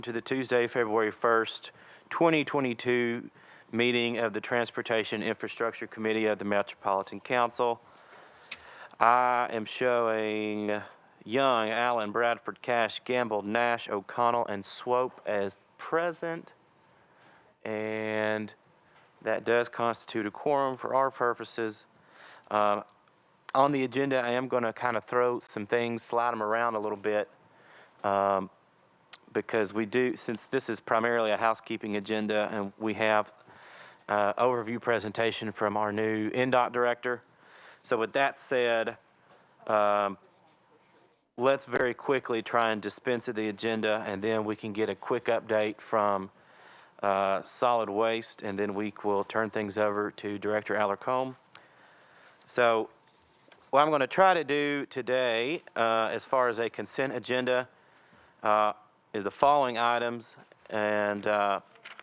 To the Tuesday, February 1st, 2022 meeting of the Transportation Infrastructure Committee of the Metropolitan Council. I am showing Young, Allen, Bradford, Cash, Gamble, Nash, O'Connell, and Swope as present. And that does constitute a quorum for our purposes. On the agenda, I am going to kind of throw some things, slide them around a little bit. Because we do, since this is primarily a housekeeping agenda, and we have overview presentation from our new NDOT director. So with that said, let's very quickly try and dispense of the agenda, and then we can get a quick update from solid waste, and then we will turn things over to Director Alarcombe. So what I'm going to try to do today, as far as a consent agenda, is the following items, and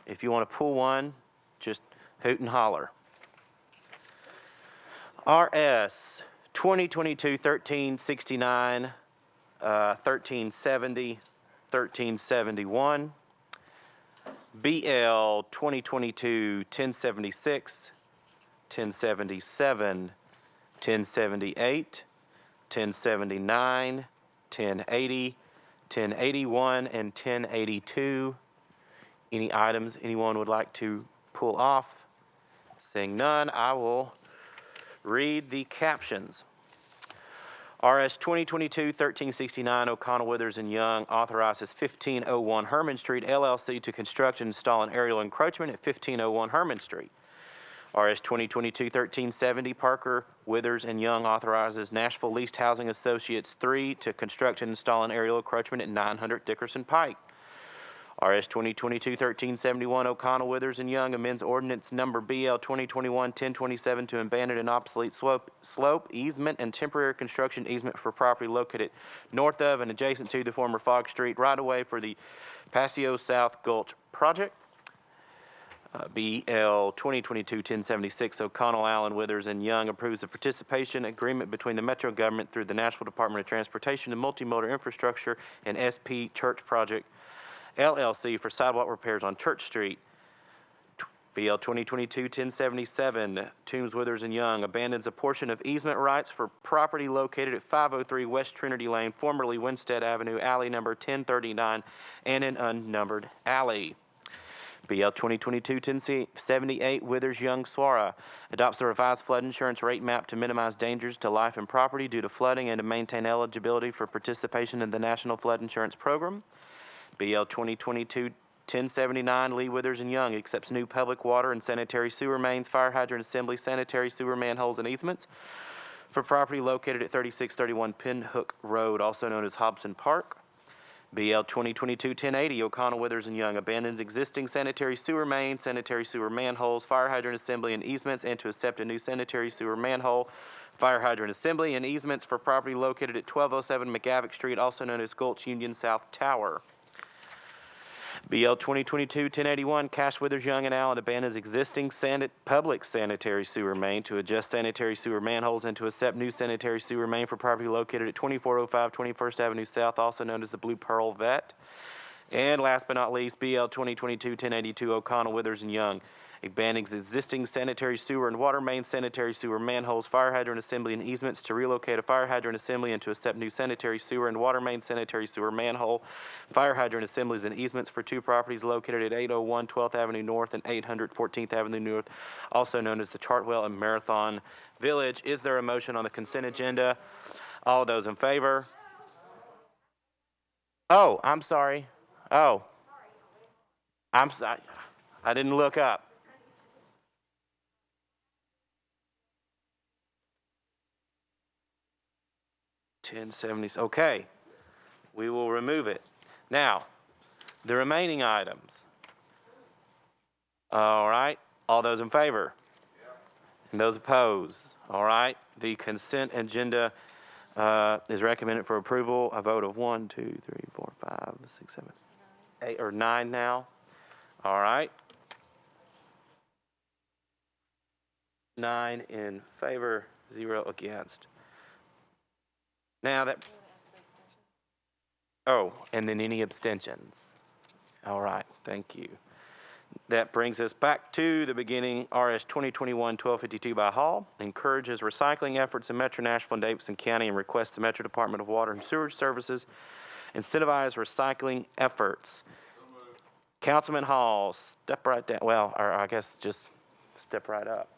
if you want to pull one, just hoot and holler. RS 2022-1369, 1370, 1371. BL 2022-1076, 1077, 1078, 1079, 1080, 1081 and 1082. Any items anyone would like to pull off? Seeing none, I will read the captions. RS 2022-1369 O'Connell, Withers and Young authorizes 1501 Herman Street LLC to construct and install an aerial encroachment at 1501 Herman Street. RS 2022-1370 Parker, Withers, and Young authorizes Nashville Leased Housing Associates 3 to construct and install an aerial encroachment at 900 Dickerson Pike. RS 2022-1371 O'Connell, Withers, and Young amends ordinance number BL 2021-1027 to abandon an obsolete slope easement and temporary construction easement for property located north of and adjacent to the former Fogg Street right-of-way for the Paseo South Gulch project. BL 2022-1076 O'Connell, Allen, Withers, and Young approves the participation agreement between the Metro government through the Nashville Department of Transportation and Multimodal Infrastructure and SP Church Project LLC for sidewalk repairs on Church Street. BL 2022-1077 Toombs, Withers, and Young abandons a portion of easement rights for property located at 503 West Trinity Lane, formerly Winstead Avenue, alley number 1039, and an unnumbered alley. BL 2022-1078 Withers, Young, Swara adopts the revised flood insurance rate map to minimize dangers to life and property due to flooding and to maintain eligibility for participation in the National Flood Insurance Program. BL 2022-1079 Lee, Withers, and Young accepts new public water and sanitary sewer mains, fire hydrant assembly, sanitary sewer manholes, and easements for property located at 3631 Pinhook Road, also known as Hobson Park. BL 2022-1080 O'Connell, Withers, and Young abandons existing sanitary sewer mains, sanitary sewer manholes, fire hydrant assembly, and easements, and to accept a new sanitary sewer manhole, fire hydrant assembly, and easements for property located at 1207 McGavick Street, also known as Gulch Union South Tower. BL 2022-1081 Cash, Withers, Young, and Allen abandons existing public sanitary sewer main to adjust sanitary sewer manholes and to accept new sanitary sewer main for property located at 2405 21st Avenue South, also known as the Blue Pearl Vet. And last but not least, BL 2022-1082 O'Connell, Withers, and Young abandons existing sanitary sewer and water main, sanitary sewer manholes, fire hydrant assembly, and easements to relocate a fire hydrant assembly and to accept new sanitary sewer and water main, sanitary sewer manhole, fire hydrant assemblies, and easements for two properties located at 801 12th Avenue North and 800 14th Avenue North, also known as the Chartwell and Marathon Village. Is there a motion on the consent agenda? All those in favor? Oh, I'm sorry. Oh, I'm sorry. I didn't look up. $10.70. Okay, we will remove it. Now, the remaining items. All right, all those in favor? Yep. And those opposed? All right, the consent agenda is recommended for approval. A vote of 1, 2, 3, 4, 5, 6, 7, 8, or 9 now. All right. 9 in favor, 0 against. Now that, oh, and then any abstentions? All right, thank you. That brings us back to the beginning. RS 2021-1252 by Hall encourages recycling efforts in Metro Nashville and Davidson County and requests the Metro Department of Water and Sewerage Services incentivize recycling efforts. Councilman Hall, step right down. Well, or I guess just step right up.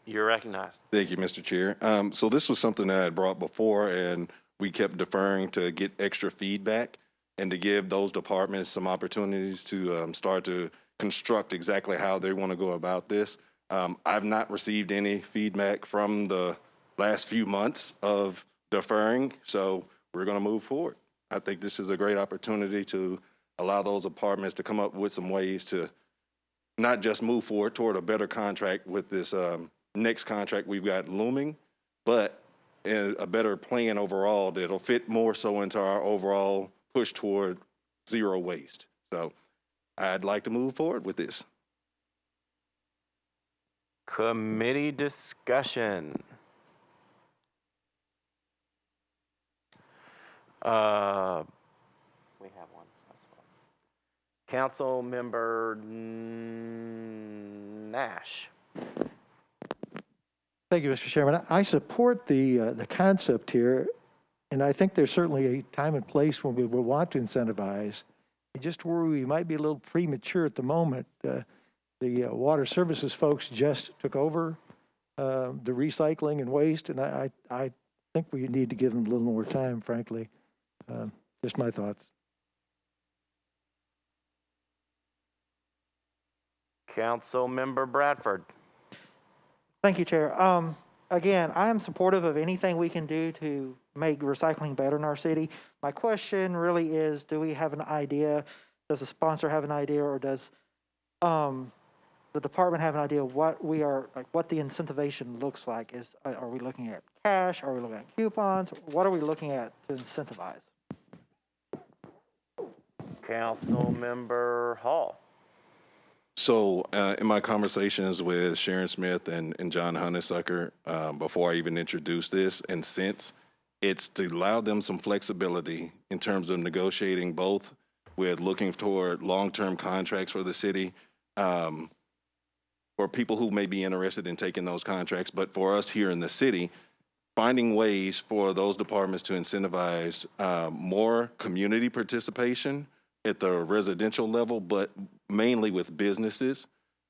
You're recognized. Thank you, Mr. Chair. So this was something that I had brought before, and we kept deferring to get extra feedback and to give those departments some opportunities to start to construct exactly how they want to go about this. I've not received any feedback from the last few months of deferring, so we're going to move forward. I think this is a great opportunity to allow those departments to come up with some ways to not just move forward toward a better contract with this next contract we've got looming, but a better plan overall that'll fit more so into our overall push toward zero waste. So I'd like to move forward with this. Committee discussion. We have one. Council member Nash. Thank you, Mr. Chairman. I support the concept here, and I think there's certainly a time and place when we will want to incentivize. I just worry we might be a little premature at the moment. The water services folks just took over the recycling and waste, and I think we need to give them a little more time, frankly. Just my thoughts. Council member Bradford. Thank you, Chair. Again, I am supportive of anything we can do to make recycling better in our city. My question really is, do we have an idea? Does the sponsor have an idea, or does the department have an idea what we are, like, what the incentivization looks like? Are we looking at cash? Are we looking at coupons? What are we looking at to incentivize? Council member Hall. So in my conversations with Sharon Smith and John Honeysucker, before I even introduced this, and since, it's to allow them some flexibility in terms of negotiating both with looking toward long-term contracts for the city, for people who may be interested in taking those contracts, but for us here in the city, finding ways for those departments to incentivize more community participation at the residential level, but mainly with businesses,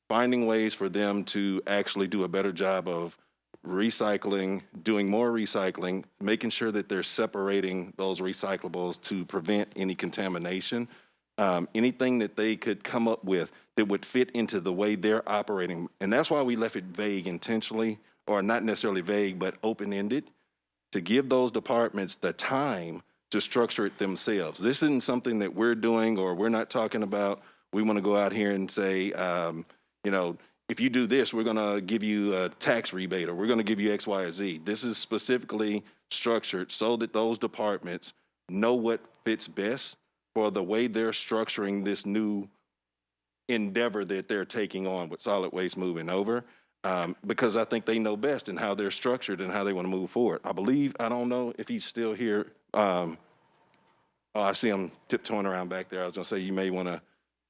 finding ways for them to actually do a better job of recycling, doing more recycling, making sure that they're separating those recyclables to prevent any contamination. Anything that they could come up with that would fit into the way they're operating. And that's why we left it vague intentionally, or not necessarily vague, but open-ended, to give those departments the time to structure it themselves. This isn't something that we're doing, or we're not talking about. We want to go out here and say, you know, if you do this, we're going to give you a tax rebate, or we're going to give you X, Y, or Z. This is specifically structured so that those departments know what fits best for the way they're structuring this new endeavor that they're taking on with solid waste moving over. Because I think they know best in how they're structured and how they want to move forward. I believe, I don't know if he's still here. Oh, I see him tiptoeing around back there. I was going to say, you may want to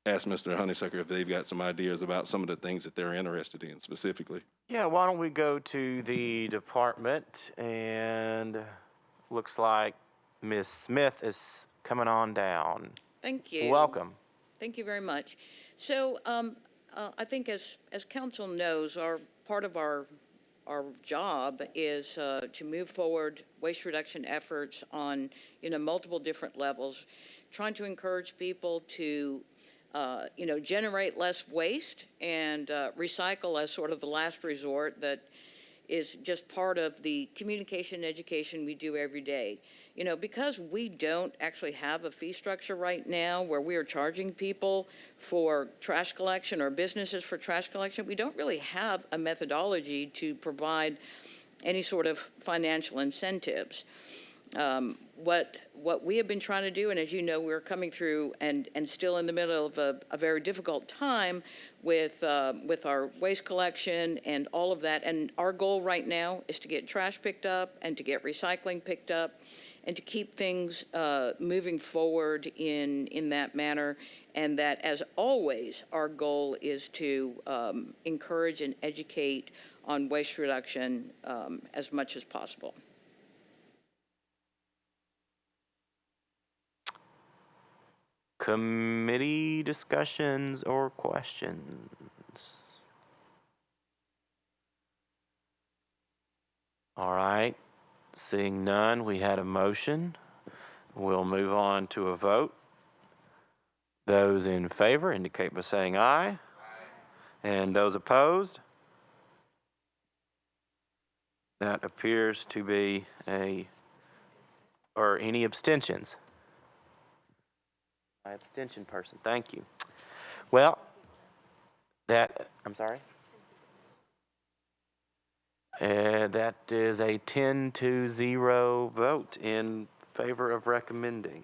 ask Mr. Honeysucker if they've got some ideas about some of the things that they're interested in specifically. Yeah, why don't we go to the department, and looks like Ms. Smith is coming on down. Thank you. Welcome. Thank you very much. So I think as council knows, part of our job is to move forward waste reduction efforts on multiple different levels, trying to encourage people to generate less waste and recycle as sort of the last resort. That is just part of the communication and education we do every day. Because we don't actually have a fee structure right now where we are charging people for trash collection or businesses for trash collection, we don't really have a methodology to provide any sort of financial incentives. What we have been trying to do, and as you know, we're coming through and still in the middle of a very difficult time with our waste collection and all of that. And our goal right now is to get trash picked up and to get recycling picked up and to keep things moving forward in that manner. And that, as always, our goal is to encourage and educate on waste reduction as much as possible. Committee discussions or questions? All right, seeing none, we had a motion. We'll move on to a vote. Those in favor indicate by saying aye. Aye. And those opposed? That appears to be or any abstentions? My abstention person, thank you. Well, I'm sorry? That is a 10-0 vote in favor of recommending.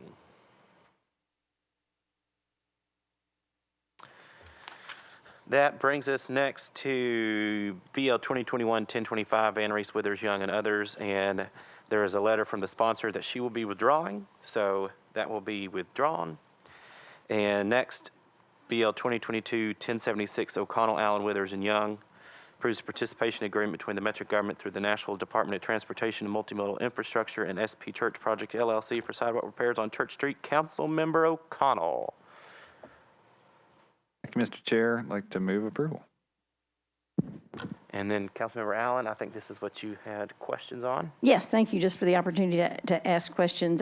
That brings us next to BL 2021-1025, Ann Reese Withers Young and others, and there is a letter from the sponsor that she will be withdrawing, so that will be withdrawn. And next, BL 2022-1076, O'Connell, Allen, Withers, and Young, approves a participation agreement between the Metro government through the Nashville Department of Transportation and Multimodal Infrastructure and SP Church Project LLC for sidewalk repairs on Church Street. Council Member O'Connell. Thank you, Mr. Chair. I'd like to move approval. And then Councilmember Allen, I think this is what you had questions on. Yes, thank you just for the opportunity to ask questions.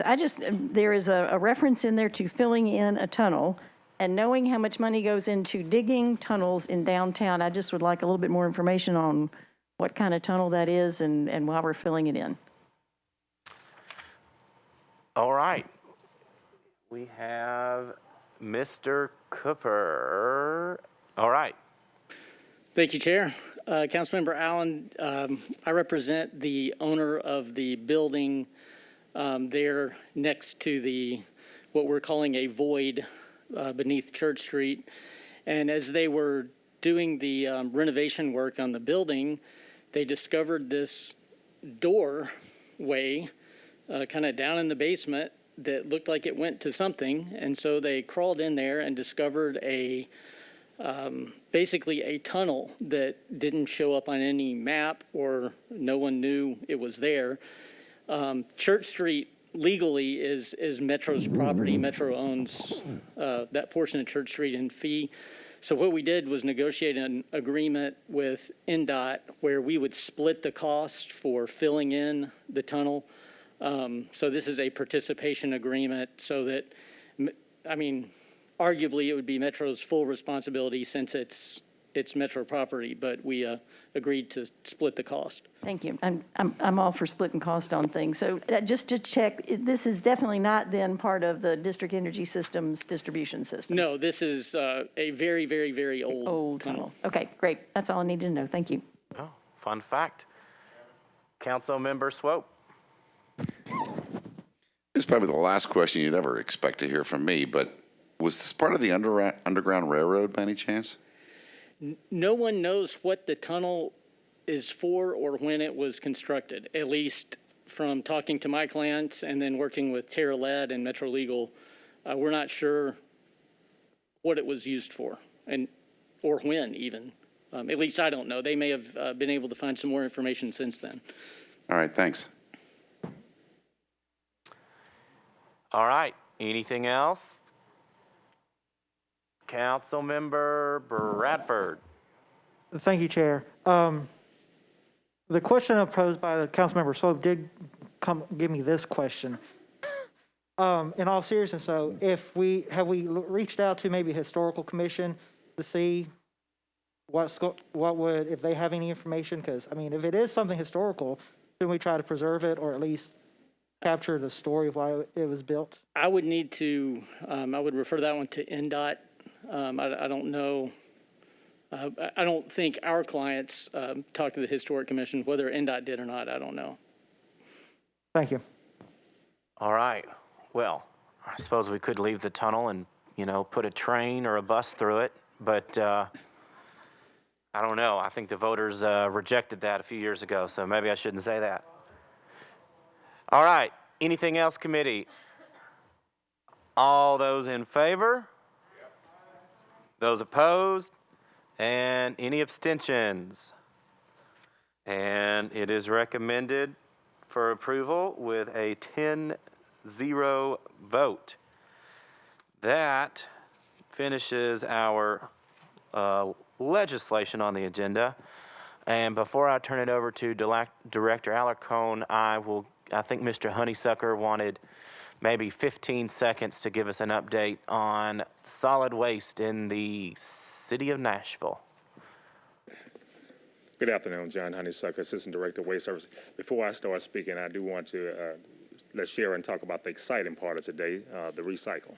There is a reference in there to filling in a tunnel, and knowing how much money goes into digging tunnels in downtown, I just would like a little bit more information on what kind of tunnel that is and why we're filling it in. All right. We have Mr. Cooper. All right. Thank you, Chair. Councilmember Allen, I represent the owner of the building there next to what we're calling a void beneath Church Street. And as they were doing the renovation work on the building, they discovered this doorway kind of down in the basement that looked like it went to something. And so they crawled in there and discovered basically a tunnel that didn't show up on any map, or no one knew it was there. Church Street legally is Metro's property. Metro owns that portion of Church Street in fee. So what we did was negotiate an agreement with NDOT where we would split the cost for filling in the tunnel. So this is a participation agreement so that, arguably it would be Metro's full responsibility since it's Metro property, but we agreed to split the cost. Thank you. I'm all for splitting cost on things. So just to check, this is definitely not then part of the District Energy Systems distribution system? No, this is a very, very, very old tunnel. Okay, great. That's all I needed to know. Thank you. Oh, fun fact. Council Member Swope. This is probably the last question you'd ever expect to hear from me, but was this part of the Underground Railroad by any chance? No one knows what the tunnel is for or when it was constructed, at least from talking to my clients and then working with Terra Lead and Metro Legal. We're not sure what it was used for or when even. At least I don't know. They may have been able to find some more information since then. All right, thanks. All right. Anything else? Councilmember Bradford. Thank you, Chair. The question posed by the Councilmember Swope did give me this question. In all seriousness, though, have we reached out to maybe Historical Commission to see if they have any information? Because if it is something historical, shouldn't we try to preserve it or at least capture the story of why it was built? I would need to. I would refer that one to NDOT. I don't know. I don't think our clients talked to the Historic Commission. Whether NDOT did or not, I don't know. Thank you. All right. Well, I suppose we could leave the tunnel and, put a train or a bus through it. But I don't know. I think the voters rejected that a few years ago, so maybe I shouldn't say that. All right. Anything else, committee? All those in favor? Those opposed? And any abstentions? And it is recommended for approval with a 10-0 vote. That finishes our legislation on the agenda. And before I turn it over to Director Alarcon, I think Mr. Honeysucker wanted maybe 15 seconds to give us an update on solid waste in the city of Nashville. Good afternoon, John Honeysucker, Assistant Director of Waste Services. Before I start speaking, I do want to let Sharon talk about the exciting part of today, the recycle.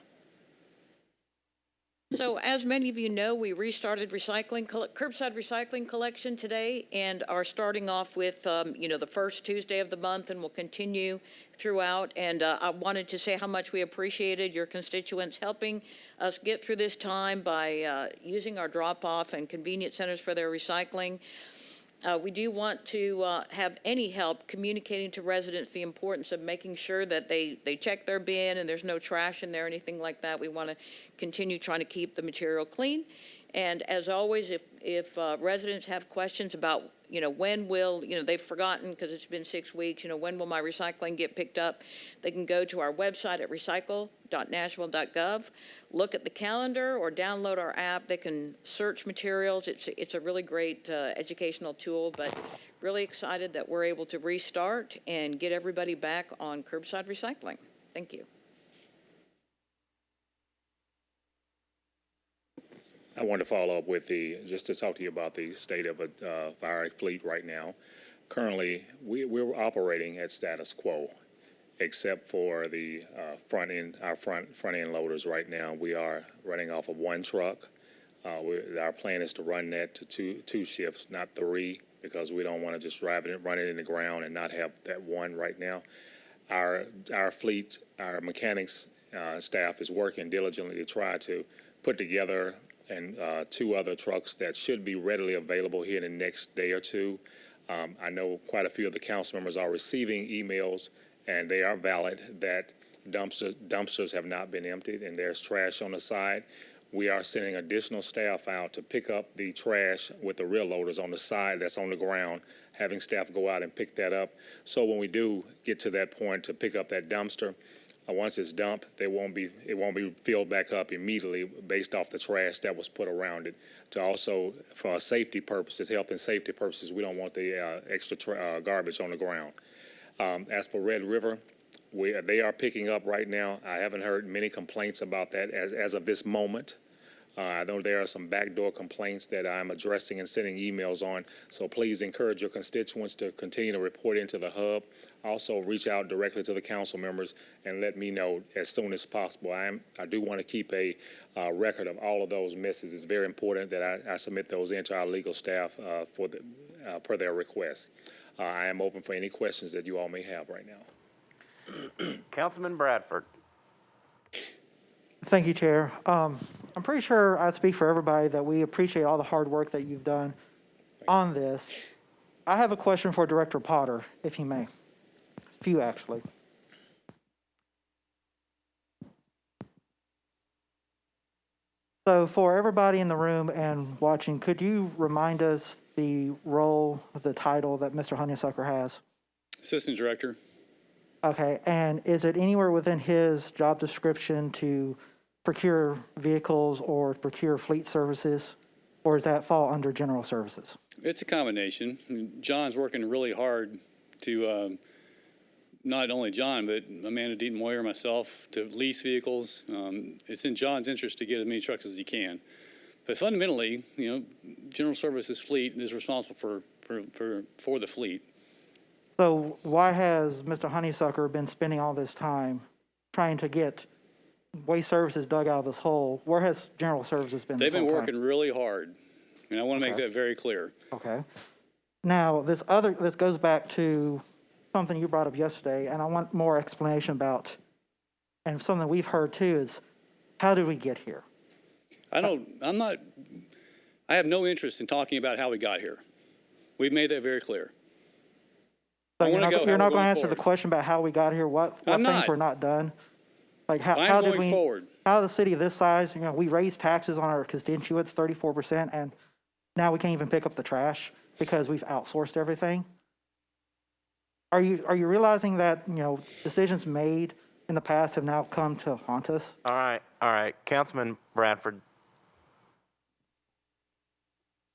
So as many of you know, we restarted curbside recycling collection today and are starting off with, the first Tuesday of the month, and will continue throughout. And I wanted to say how much we appreciated your constituents helping us get through this time by using our drop-off and convenience centers for their recycling. We do want to have any help communicating to residents the importance of making sure that they check their bin and there's no trash in there or anything like that. We want to continue trying to keep the material clean. And as always, if residents have questions about, when will, they've forgotten because it's been 6 weeks, when will my recycling get picked up, they can go to our website at recycle.nashville.gov, look at the calendar or download our app. They can search materials. It's a really great educational tool, but really excited that we're able to restart and get everybody back on curbside recycling. Thank you. I want to follow up with just to talk to you about the state of our fleet right now. Currently, we're operating at status quo, except for the front end loaders right now. We are running off of one truck. Our plan is to run that to two shifts, not 3, because we don't want to just run it in the ground and not have that one right now. Our fleet, our mechanics staff is working diligently to try to put together and 2 other trucks that should be readily available here in the next day or 2. I know quite a few of the council members are receiving emails, and they are valid, that dumpsters have not been emptied and there's trash on the side. We are sending additional staff out to pick up the trash with the rear loaders on the side that's on the ground, having staff go out and pick that up. So when we do get to that point to pick up that dumpster, once it's dumped, it won't be filled back up immediately based off the trash that was put around it. To also, for safety purposes, health and safety purposes, we don't want the extra garbage on the ground. As for Red River, they are picking up right now. I haven't heard many complaints about that as of this moment. I know there are some backdoor complaints that I'm addressing and sending emails on, so please encourage your constituents to continue to report into the hub. Also, reach out directly to the council members and let me know as soon as possible. I do want to keep a record of all of those misses. It's very important that I submit those into our legal staff per their request. I am open for any questions that you all may have right now. Councilman Bradford. Thank you, Chair. I'm pretty sure I speak for everybody that we appreciate all the hard work that you've done on this. I have a question for Director Potter, if he may. A few, actually. So for everybody in the room and watching, could you remind us the role, the title that Mr. Honeysucker has? Assistant Director. Okay, and is it anywhere within his job description to procure vehicles or procure fleet services, or does that fall under general services? It's a combination. John's working really hard to, not only John, but Amanda Deaton-Moyer, myself, to lease vehicles. It's in John's interest to get as many trucks as he can. But fundamentally, general services fleet is responsible for the fleet. So why has Mr. Honeysucker been spending all this time trying to get waste services dug out of this hole? Where has general services been this whole time? They've been working really hard, and I want to make that very clear. Okay. Now, this goes back to something you brought up yesterday, and I want more explanation about, and something we've heard too, is how did we get here? I have no interest in talking about how we got here. We've made that very clear. So I you're wanna not, go you're how not we're going to going answer the forward. question about how we got here, what I'm things not. were not done? Like I'm how did going we, forward. how the city of this size, we raised taxes on our constituents 34%, and now we can't even pick up the trash because we've outsourced everything? Are you realizing that, decisions made in the past have now come to haunt us? All right. Councilman Bradford,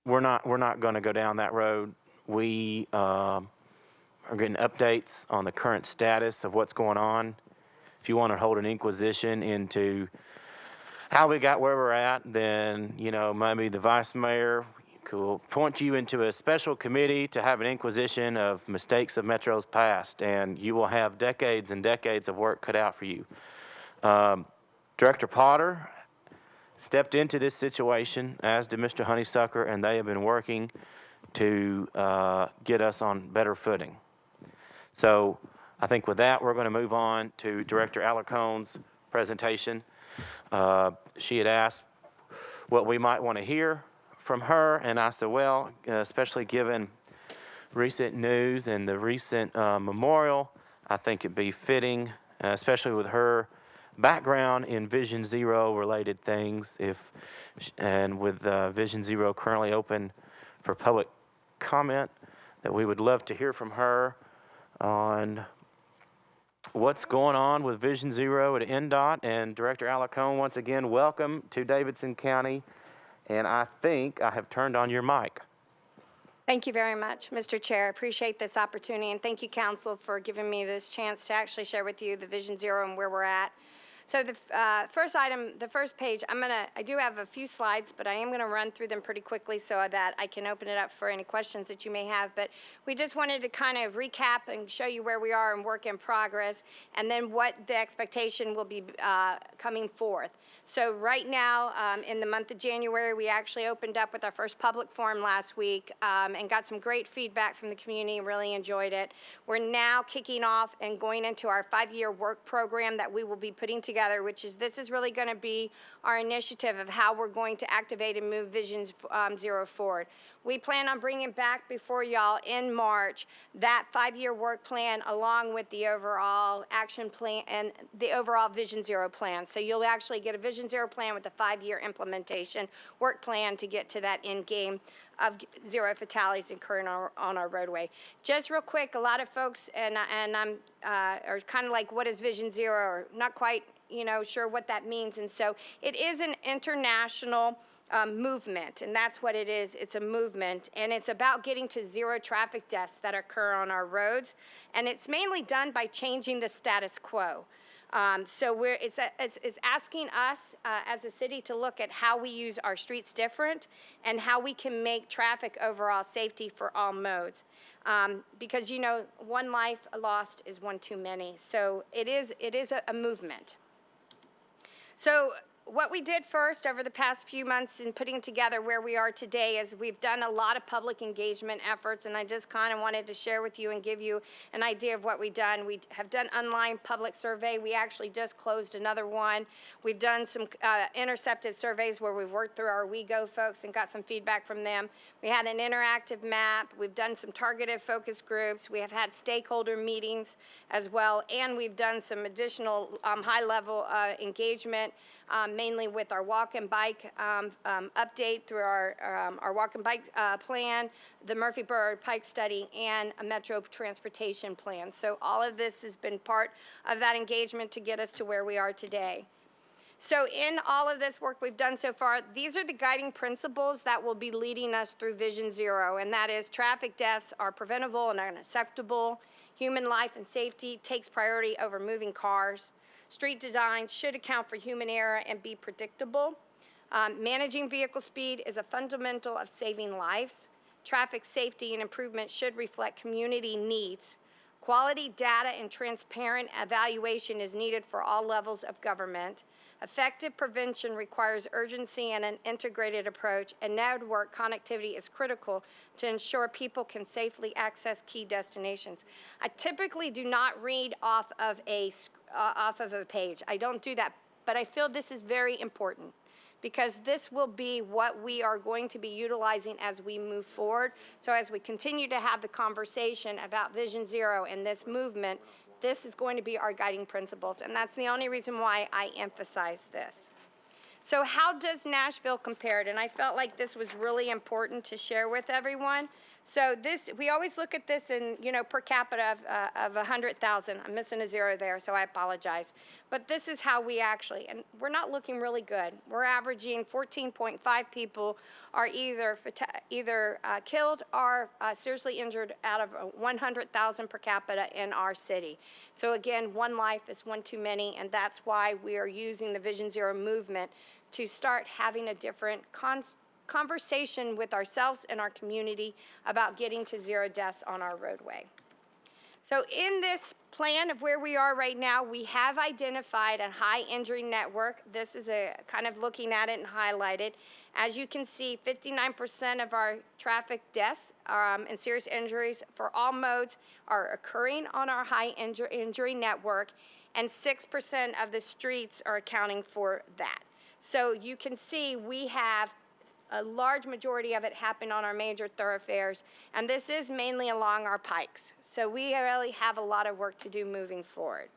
we're not going to go down that road. We are getting updates on the current status of what's going on. If you want to hold an inquisition into how we got where we're at, then, maybe the vice mayor could point you into a special committee to have an inquisition of mistakes of Metro's past, and you will have decades and decades of work cut out for you. Director Potter stepped into this situation, as did Mr. Honeysucker, and they have been working to get us on better footing. So I think with that, we're going to move on to Director Alarcon's presentation. She had asked what we might want to hear from her, and I said, well, especially given recent news and the recent memorial, I think it'd be fitting, especially with her background in Vision Zero related things, and with Vision Zero currently open for public comment, that we would love to hear from her on what's going on with Vision Zero at NDOT. And Director Alarcon, once again, welcome to Davidson County. And I think I have turned on your mic. Thank you very much, Mr. Chair. I appreciate this opportunity, and thank you, Council, for giving me this chance to actually share with you the Vision Zero and where we're at. So the first item, the first page, I do have a few slides, but I am gonna run through them pretty quickly so that I can open it up for any questions that you may have. But we just wanted to kind of recap and show you where we are in work in progress, and then what the expectation will be coming forth. So right now, in the month of January, we actually opened up with our first public forum last week and got some great feedback from the community and really enjoyed it. We're now kicking off and going into our 5-year work program that we will be putting together, this is really going to be our initiative of how we're going to activate and move Vision Zero forward. We plan on bringing back before y'all in March that 5-year work plan along with the overall action plan and the overall Vision Zero plan. So you'll actually get a Vision Zero plan with a 5-year implementation work plan to get to that end game of zero fatalities occurring on our roadway. Just real quick, a lot of folks, and I'm are kind of like, what is Vision Zero? Or not quite, sure what that means. And so it is an international movement, and that's what it is. It's a movement, and it's about getting to zero traffic deaths that occur on our roads, and it's mainly done by changing the status quo. So it's asking us as a city to look at how we use our streets different and how we can make traffic overall safety for all modes. Because, one life lost is one too many. So it is a movement. So what we did first over the past few months in putting together where we are today is we've done a lot of public engagement efforts, and I just kind of wanted to share with you and give you an idea of what we've done. We have done online public survey. We actually just closed another one. We've done some intercepted surveys where we've worked through our WeGo folks and got some feedback from them. We had an interactive map. We've done some targeted focus groups. We have had stakeholder meetings as well, and we've done some additional high-level engagement, mainly with our walk and bike update through our walk and bike plan, the Murfreesboro Pike study, and a Metro transportation plan. So all of this has been part of that engagement to get us to where we are today. So in all of this work we've done so far, these are the guiding principles that will be leading us through Vision Zero, and that is traffic deaths are preventable and unacceptable. Human life and safety takes priority over moving cars. Street design should account for human error and be predictable. Managing vehicle speed is a fundamental of saving lives. Traffic safety and improvement should reflect community needs. Quality data and transparent evaluation is needed for all levels of government. Effective prevention requires urgency and an integrated approach, and network connectivity is critical to ensure people can safely access key destinations. I typically do not read off of a page. I don't do that, but I feel this is very important because this will be what we are going to be utilizing as we move forward. So as we continue to have the conversation about Vision Zero and this movement, this is going to be our guiding principles, and that's the only reason why I emphasize this. So how does Nashville compare it? And I felt like this was really important to share with everyone. So this, we always look at this in, per capita of 100,000. I'm missing a zero there, so I apologize. But this is how we actually, and we're not looking really good. We're averaging 14.5 people are either killed or seriously injured out of 100,000 per capita in our city. So again, one life is one too many, and that's why we are using the Vision Zero movement to start having a different conversation with ourselves and our community about getting to zero deaths on our roadway. So in this plan of where we are right now, we have identified a high injury network. This is a kind of looking at it and highlighted. As you can see, 59% of our traffic deaths and serious injuries for all modes are occurring on our high injury network, and 6% of the streets are accounting for that. So you can see we have a large majority of it happen on our major thoroughfares, and this is mainly along our pikes. So we really have a lot of work to do moving forward.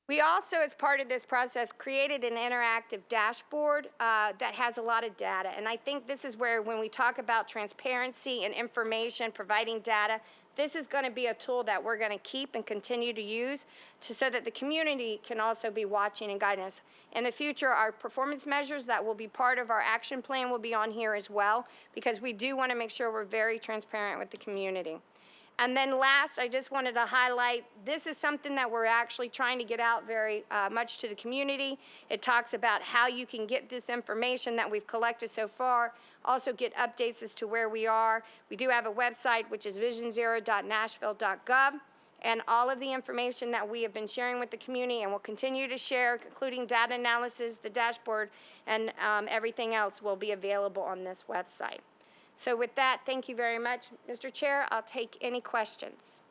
We also, as part of this process, created an interactive dashboard that has a lot of data, and I think this is where, when we talk about transparency and information, providing data, this is going to be a tool that we're going to keep and continue to use so that the community can also be watching and guiding us. In the future, our performance measures that will be part of our action plan will be on here as well, because we do want to make sure we're very transparent with the community. And then last, I just wanted to highlight, this is something that we're actually trying to get out very much to the community. It talks about how you can get this information that we've collected so far, also get updates as to where we are. We do have a website, which is visionzero.nashville.gov, and all of the information that we have been sharing with the community and will continue to share, including data analysis, the dashboard, and everything else will be available on this website. So with that, thank you very much. Mr. Chair, I'll take any questions.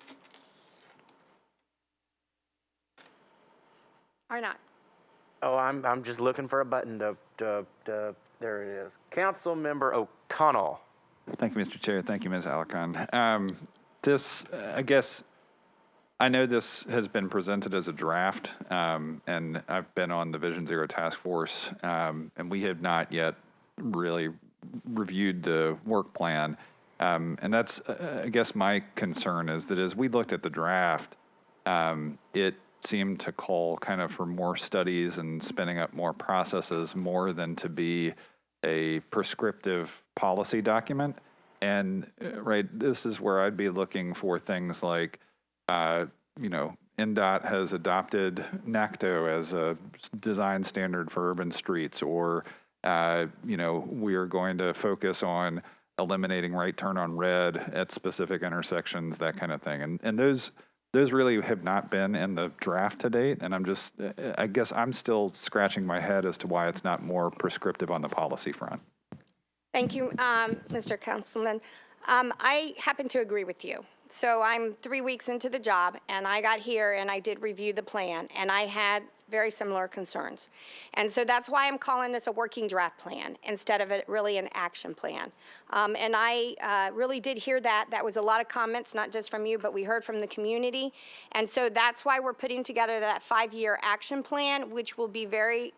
Or not. Oh, I'm just looking for a button there it is. Councilmember O'Connell. Thank you, Mr. Chair. Thank you, Ms. Alarcon. This, I guess, I know this has been presented as a draft, and I've been on the Vision Zero Task Force, and we have not yet really reviewed the work plan. And that's, I guess, my concern is that as we looked at the draft, it seemed to call kind of for more studies and spinning up more processes more than to be a prescriptive policy document. And right, this is where I'd be looking for things like, NDOT has adopted NACTO as a design standard for urban streets, or we are going to focus on eliminating right turn on red at specific intersections, that kind of thing. And those really have not been in the draft to date. And I guess I'm still scratching my head as to why it's not more prescriptive on the policy front. Thank you, Mr. Councilman. I happen to agree with you. So I'm 3 weeks into the job, and I got here and I did review the plan, and I had very similar concerns. And so that's why I'm calling this a working draft plan instead of really an action plan. And I really did hear that. That was a lot of comments, not just from you, but we heard from the community. And so that's why we're putting together that 5-year action plan, which will be very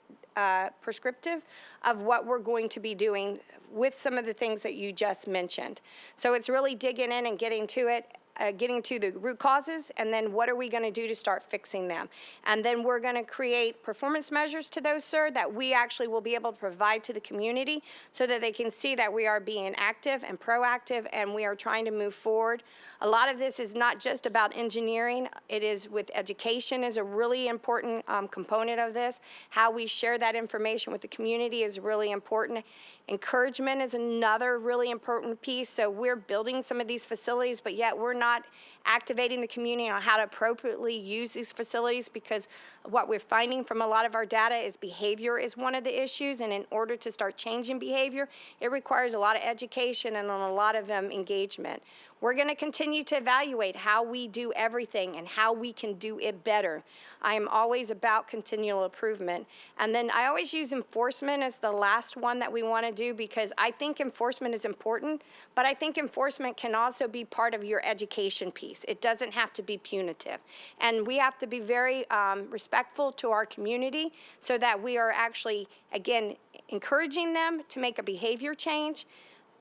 prescriptive of what we're going to be doing with some of the things that you just mentioned. So it's really digging in and getting to it, getting to the root causes, and then what are we going to do to start fixing them. And then we're going to create performance measures to those, sir, that we actually will be able to provide to the community so that they can see that we are being active and proactive and we are trying to move forward. A lot of this is not just about engineering. It is with education is a really important component of this. How we share that information with the community is really important. Encouragement is another really important piece. So we're building some of these facilities, but yet we're not activating the community on how to appropriately use these facilities, because what we're finding from a lot of our data is behavior is one of the issues, and in order to start changing behavior, it requires a lot of education and a lot of engagement. We're going to continue to evaluate how we do everything and how we can do it better. I am always about continual improvement. And then I always use enforcement as the last one that we want to do, because I think enforcement is important, but I think enforcement can also be part of your education piece. It doesn't have to be punitive. And we have to be very respectful to our community so that we are actually, again, encouraging them to make a behavior change,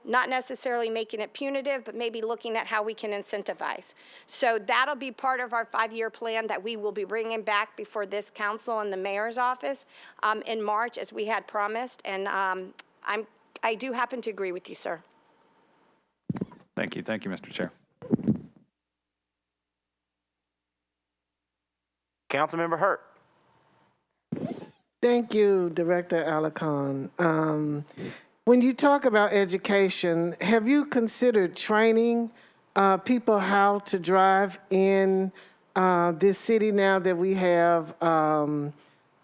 not necessarily making it punitive, but maybe looking at how we can incentivize. So that'll be part of our 5-year plan that we will be bringing back before this council and the mayor's office in March, as we had promised. And I do happen to agree with you, sir. Thank you. Thank you, Mr. Chair. Councilmember Hurt. Thank you, Director Alarcon. When you talk about education, have you considered training people how to drive in this city now that we have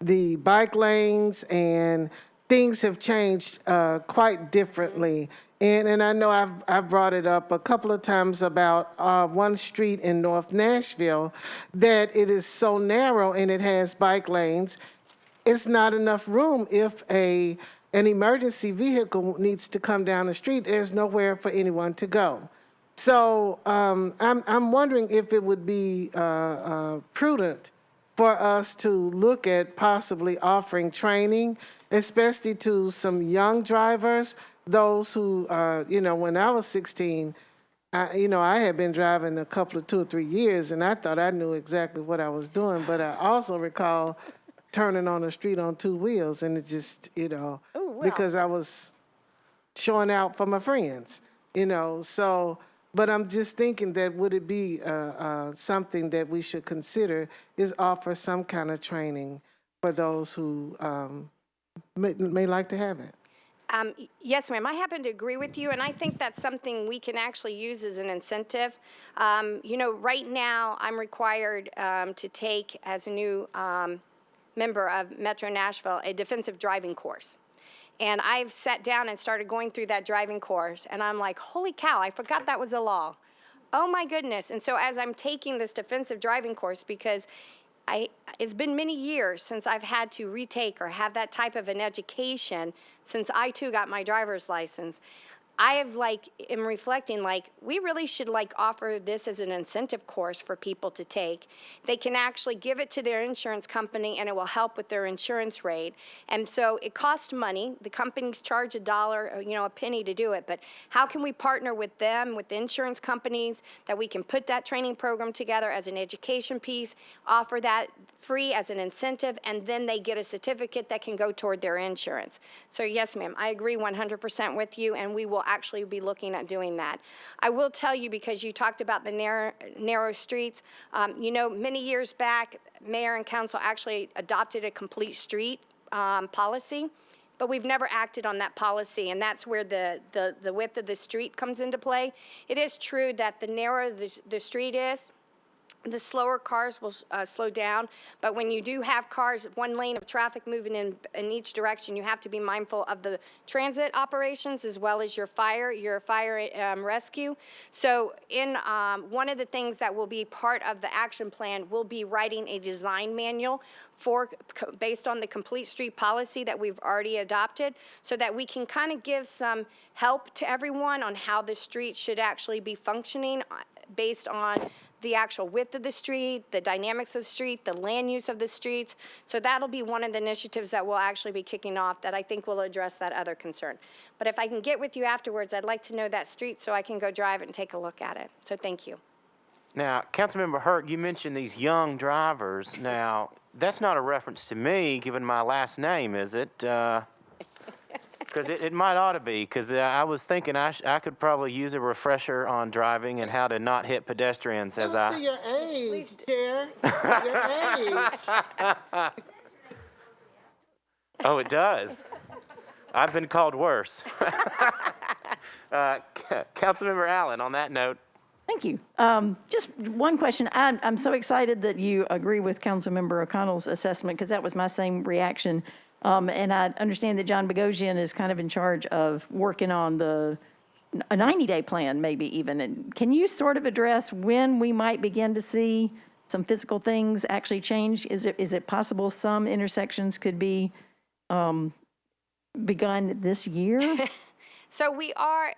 the bike lanes and things have changed quite differently? And I know I've brought it up a couple of times about one street in North Nashville that it is so narrow and it has bike lanes. It's not enough room if an emergency vehicle needs to come down the street. There's nowhere for anyone to go. So I'm wondering if it would be prudent for us to look at possibly offering training, especially to some young drivers, those who, when I was 16, I had been driving a couple of 2 or 3 years, and I thought I knew exactly what I was doing, but I also recall turning on the street on 2 wheels, and it just, because I was showing out for my friends, so, but I'm just thinking that would it be something that we should consider is offer some kind of training for those who may like to have it. Yes, ma'am. I happen to agree with you, and I think that's something we can actually use as an incentive. Right now I'm required to take, as a new member of Metro Nashville, a defensive driving course. And I've sat down and started going through that driving course, and I'm like, holy cow, I forgot that was a law. Oh my goodness. And so as I'm taking this defensive driving course, because it's been many years since I've had to retake or have that type of an education since I too got my driver's license, I am reflecting, we really should offer this as an incentive course for people to take. They can actually give it to their insurance company, and it will help with their insurance rate. And so it costs money. The companies charge $1, a penny to do it. But how can we partner with them, with the insurance companies, that we can put that training program together as an education piece, offer that free as an incentive, and then they get a certificate that can go toward their insurance. So yes, ma'am, I agree 100% with you, and we will actually be looking at doing that. I will tell you, because you talked about the narrow streets, many years back, mayor and council actually adopted a complete street policy, but we've never acted on that policy, and that's where the width of the street comes into play. It is true that the narrower the street is, the slower cars will slow down, but when you do have cars, one lane of traffic moving in each direction, you have to be mindful of the transit operations as well as your fire rescue. So in one of the things that will be part of the action plan will be writing a design manual based on the complete street policy that we've already adopted, so that we can kind of give some help to everyone on how the street should actually be functioning based on the actual width of the street, the dynamics of the street, the land use of the streets. So that'll be one of the initiatives that we'll actually be kicking off that I think will address that other concern. But if I can get with you afterwards, I'd like to know that street so I can go drive it and take a look at it. So thank you. Now, Councilmember Hurt, you mentioned these young drivers. Now, that's not a reference to me, given my last name, is it? Because it might ought to be, because I was thinking I could probably use a refresher on driving and how to not hit pedestrians as I... To your age, Chair. Your age. Oh, it does? I've been called worse. Councilmember Allen, on that note. Thank you. Just one question. I'm so excited that you agree with Councilmember O'Connell's assessment, because that was my same reaction. And I understand that John Bogosian is kind of in charge of working on a 90-day plan, maybe even. And can you sort of address when we might begin to see some physical things actually change? Is it possible some intersections could be begun this year? So we are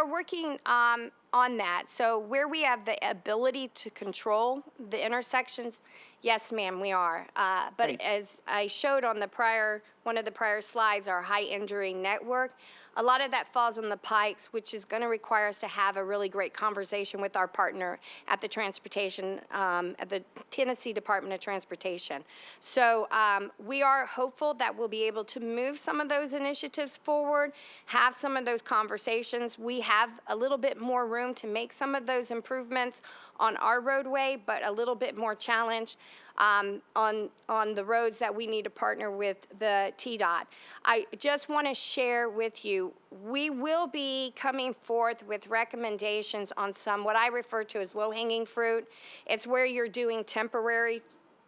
working on that. So where we have the ability to control the intersections, yes, ma'am, we are. But Great. as I showed on one of the prior slides, our high injury network, a lot of that falls on the pikes, which is going to require us to have a really great conversation with our partner at the at the Tennessee Department of Transportation. So we are hopeful that we'll be able to move some of those initiatives forward, have some of those conversations. We have a little bit more room to make some of those improvements on our roadway, but a little bit more challenge on the roads that we need to partner with the TDOT. I just want to share with you, we will be coming forth with recommendations on some what I refer to as low-hanging fruit. It's where you're doing temporary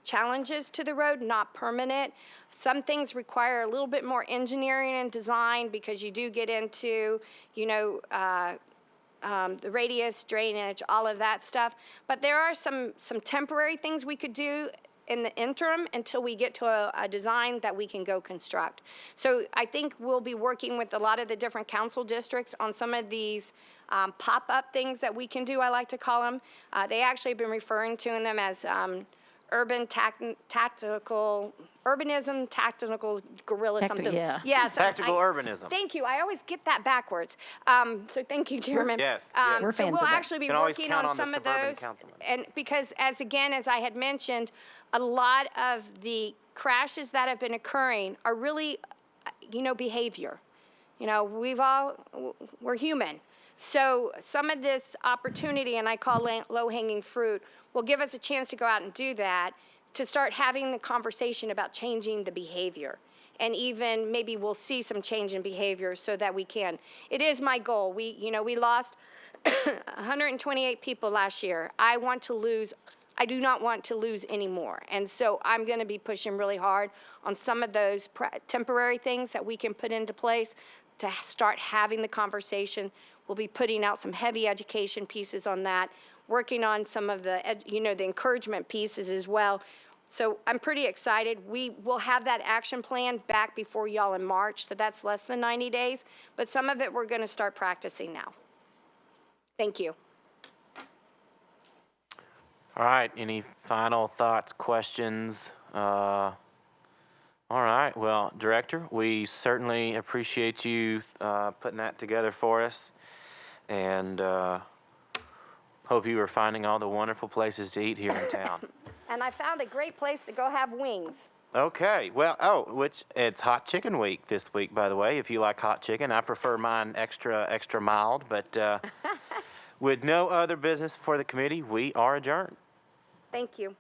challenges to the road, not permanent. Some things require a little bit more engineering and design because you do get into, the radius, drainage, all of that stuff. But there are some temporary things we could do in the interim until we get to a design that we can go construct. So I think we'll be working with a lot of the different council districts on some of these pop-up things that we can do, I like to call them. They actually have been referring to them as urbanism, tactical guerrilla, something. Yeah. Yes. Tactical urbanism. Thank you. I always get that backwards. So thank you, Chairman. Yes, We're So fans we'll of that. actually be Can always working count on on the some of suburban those. councilman. And because as I had mentioned, a lot of the crashes that have been occurring are really, behavior. We're human. So some of this opportunity, and I call low-hanging fruit, will give us a chance to go out and do that, to start having the conversation about changing the behavior. And even maybe we'll see some change in behavior so that we can. It is my goal. We lost 128 people last year. I do not want to lose any more. And so I'm going to be pushing really hard on some of those temporary things that we can put into place to start having the conversation. We'll be putting out some heavy education pieces on that, working on some of the, the encouragement pieces as well. So I'm pretty excited. We will have that action plan back before y'all in March, so that's less than 90 days. But some of it we're going to start practicing now. Thank you. All right, any final thoughts, questions? All right, well, Director, we certainly appreciate you putting that together for us, and hope you are finding all the wonderful places to eat here in town. And I found a great place to go have wings. Okay, well, it's hot chicken week this week, by the way, if you like hot chicken. I prefer mine extra mild, but with no other business for the committee, we are adjourned. Thank you.